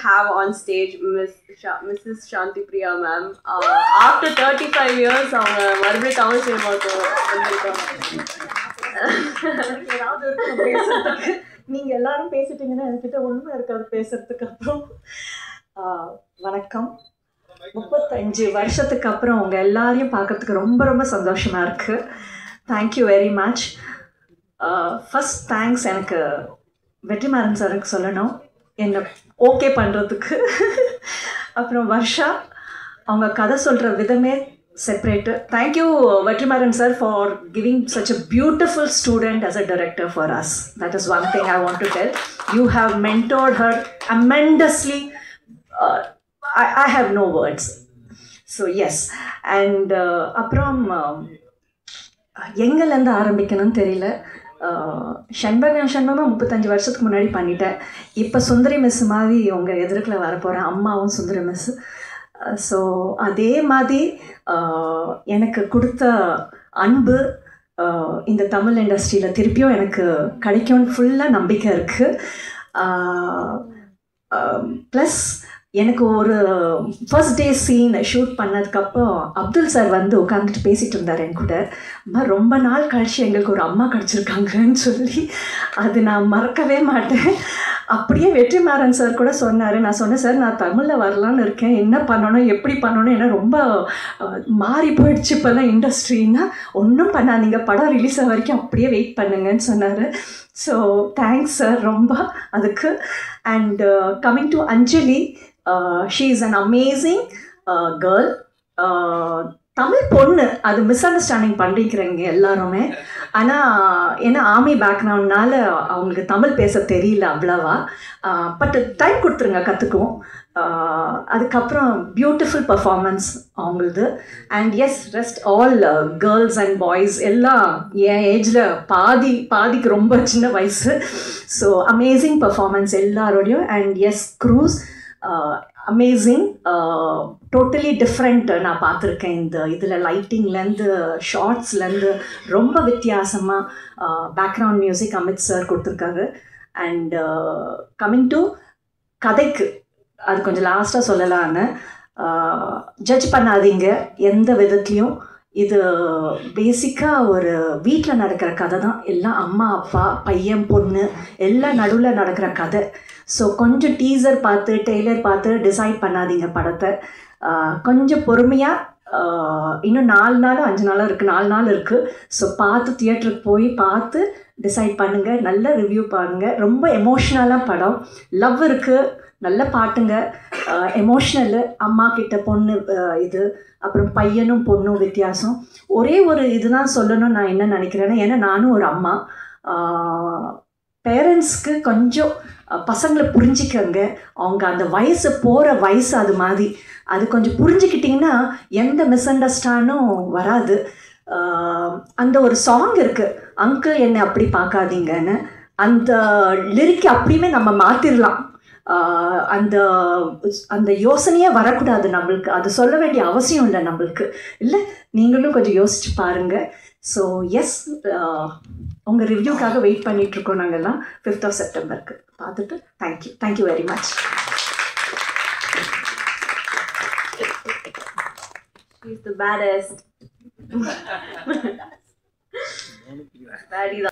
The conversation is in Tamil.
Have on stage Mrs. Shanti Priya ma'am. After 35 years, அவங்க மறுபடியும் தமிழ் சினிமாவுக்கு பேசுறதுக்கு நீங்க எல்லாரும் பேசிட்டீங்கன்னா என்கிட்ட உண்மை இருக்காது பேசுறதுக்கு. அப்புறம் வணக்கம். 35 வருஷத்துக்கு அப்புறம் உங்க எல்லாரையும் பார்க்கறதுக்கு ரொம்ப ரொம்ப சந்தோஷமா இருக்கு. Thank you very much. First thanks எனக்கு வெற்றிமாறன் சாருக்கு சொல்லணும், என்னை ஓகே பண்ணுறதுக்கு. அப்புறம் வர்ஷா, அவங்க கதை சொல்கிற விதமே separate. Thank you Vetrimaaran sir for giving such a beautiful student as a director for us. That is one thing I want to tell. You have mentored her tremendously. I have no words. So yes. And அப்புறம் எங்கேருந்து ஆரம்பிக்கணும்னு தெரியல. ஷண்பகம் 35 வருஷத்துக்கு முன்னாடி பண்ணிட்டேன். இப்போ சுந்தரி மிஸ் மாதிரி உங்கள் எதிர்க்கில் வரப்போகிறேன், அம்மாவும் சுந்தரி மிஸ். ஸோ அதே மாதிரி எனக்கு கொடுத்த அன்பு இந்த தமிழ் இண்டஸ்ட்ரியில் திருப்பியும் எனக்கு கிடைக்கும்னு ஃபுல்லாக நம்பிக்கை இருக்குது. ப்ளஸ் எனக்கு ஒரு ஃபர்ஸ்ட் டே சீன் ஷூட் பண்ணதுக்கப்புறம் அப்துல் சார் வந்து உட்காந்துட்டு பேசிகிட்டு இருந்தார் என் கூட. ரொம்ப நாள் கழிச்சு எங்களுக்கு ஒரு அம்மா கிடச்சிருக்காங்கன்னு சொல்லி அது நான் மறக்கவே மாட்டேன். அப்படியே வெற்றிமாறன் சார் கூட சொன்னார். நான் சொன்னேன், சார் நான் தமிழில் வரலான்னு இருக்கேன், என்ன பண்ணணும் எப்படி பண்ணணும், ஏன்னா ரொம்ப மாறி போயிடுச்சு இப்போல்லாம் இண்டஸ்ட்ரின்னா. ஒன்றும் பண்ணாதீங்க, படம் ரிலீஸ் ஆக வரைக்கும் அப்படியே வெயிட் பண்ணுங்கன்னு சொன்னார். ஸோ தேங்க்ஸ் சார் ரொம்ப அதுக்கு. And coming to Anjali, she is an amazing girl. Tamil பொண்ணு, அது மிஸ் அண்டர்ஸ்டாண்டிங் பண்ணிக்கிறீங்க எல்லாருமே. ஆனால் ஏன்னா ஆர்மி பேக்ரவுண்ட்னால அவங்களுக்கு தமிழ் பேச தெரியல அவ்வளவா. பட் டைம் கொடுத்துருங்க, கற்றுக்குவோம். அதுக்கப்புறம் பியூட்டிஃபுல் பர்ஃபார்மன்ஸ் அவங்களது. And yes, rest all girls and boys எல்லாம் என் ஏஜில் பாதிக்கு ரொம்ப சின்ன வயசு. ஸோ அமேசிங் பர்ஃபார்மன்ஸ் எல்லாரோடையும். And yes, crews amazing, totally different. நான் பார்த்துருக்கேன் இந்த இதில் லைட்டிங்லேருந்து ஷார்ட்ஸ்லேருந்து ரொம்ப வித்தியாசமாக பேக்ரவுண்ட் மியூசிக் அமித் சார் கொடுத்துருக்காரு. அண்ட் கம்மிங் டு கதைக்கு, அது கொஞ்சம் லாஸ்ட்டாக சொல்லலான்னு. ஜட்ஜ் பண்ணாதீங்க எந்த விதத்துலேயும். இது பேசிக்காக ஒரு வீட்டில் நடக்கிற கதை தான். எல்லாம் அம்மா அப்பா பையன் பொண்ணு எல்லாம் நடுவில் நடக்கிற கதை. ஸோ கொஞ்சம் டீசர் பார்த்து டெய்லர் பார்த்து டிசைட் பண்ணாதீங்க படத்தை. கொஞ்சம் பொறுமையாக, இன்னும் 4 நாளோ 5 நாளோ இருக்குது, 4 நாள் இருக்குது. ஸோ பார்த்து தியேட்டருக்கு போய் பார்த்து டிசைட் பண்ணுங்கள், நல்ல ரிவ்யூ பாருங்கள். ரொம்ப எமோஷ்னலாக படம், லவ் இருக்குது, நல்ல பாட்டுங்க, எமோஷ்னலு. அம்மா கிட்ட பொண்ணு இது, அப்புறம் பையனும் பொண்ணும் வித்தியாசம். ஒரே ஒரு இதுதான் சொல்லணும்னு நான் என்ன நினைக்கிறேன்னா, ஏன்னா நானும் ஒரு அம்மா. பேரண்ட்ஸ்க்கு கொஞ்சம் பசங்களை புரிஞ்சிக்கங்க. அவங்க அந்த வயசு போகிற வயசு அது மாதிரி. அது கொஞ்சம் புரிஞ்சுக்கிட்டிங்கன்னா எந்த மிஸ் அண்டர்ஸ்டாண்டும் வராது. அந்த ஒரு சாங் இருக்குது, அங்கிள் என்னை அப்படி பார்க்காதீங்கன்னு. அந்த லிரிக் அப்படியுமே நம்ம மாற்றிடலாம். அந்த அந்த யோசனையே வரக்கூடாது நம்மளுக்கு. அது சொல்ல வேண்டிய அவசியம் இல்லை நம்மளுக்கு. இல்லை, நீங்களும் கொஞ்சம் யோசிச்சு பாருங்கள். ஸோ எஸ், உங்கள் ரிவ்யூக்காக வெயிட் பண்ணிகிட்ருக்கோம் நாங்கள்லாம் 5th of September பார்த்துட்டு. Thank you very much. She's the baddest. Baddie.